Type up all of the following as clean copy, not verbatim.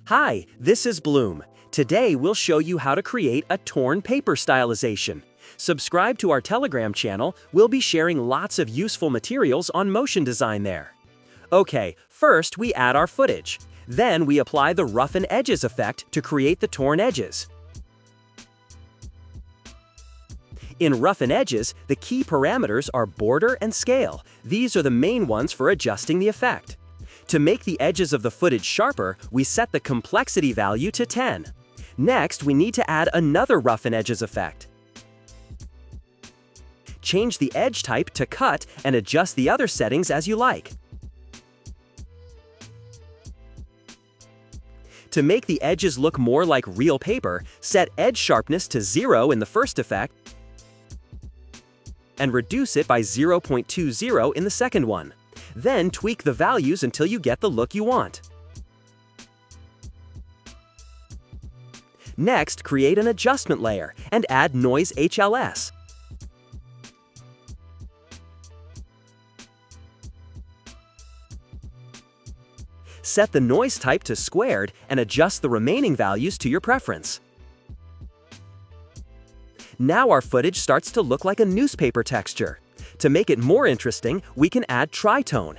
Hi, this is Blume. Today we'll show you how to create a torn paper stylization. Subscribe to our Telegram channel, we'll be sharing lots of useful materials on motion design there. Okay, first we add our footage. Then we apply the Roughen Edges effect to create the torn edges. In Roughen Edges, the key parameters are border and scale. These are the main ones for adjusting the effect. To make the edges of the footage sharper, we set the complexity value to 10. Next, we need to add another Roughen Edges effect. Change the edge type to cut and adjust the other settings as you like. To make the edges look more like real paper, set edge sharpness to 0 in the first effect and reduce it by 0.20 in the second one. Then tweak the values until you get the look you want. Next, create an adjustment layer and add Noise HLS. Set the noise type to squared and adjust the remaining values to your preference. Now our footage starts to look like a newspaper texture. To make it more interesting, we can add Tritone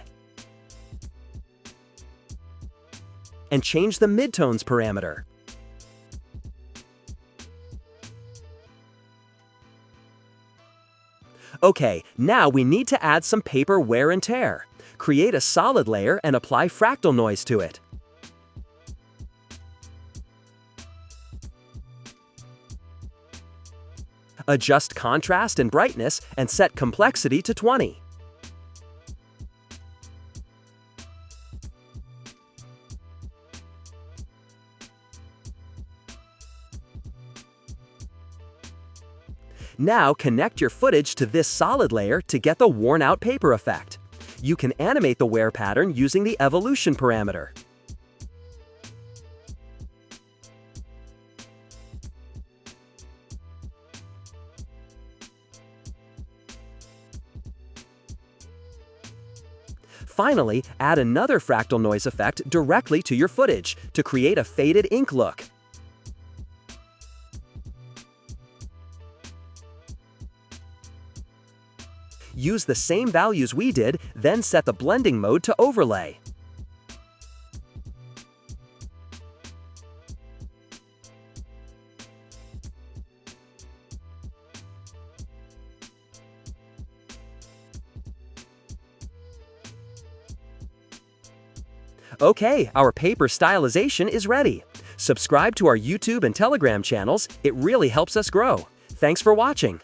and change the midtones parameter. Okay, now we need to add some paper wear and tear. Create a solid layer and apply Fractal Noise to it. Adjust contrast and brightness and set complexity to 20. Now connect your footage to this solid layer to get the worn-out paper effect. You can animate the wear pattern using the evolution parameter. Finally, add another Fractal Noise effect directly to your footage to create a faded ink look. Use the same values we did, then set the blending mode to overlay. Okay, our paper stylization is ready. Subscribe to our YouTube and Telegram channels, it really helps us grow. Thanks for watching.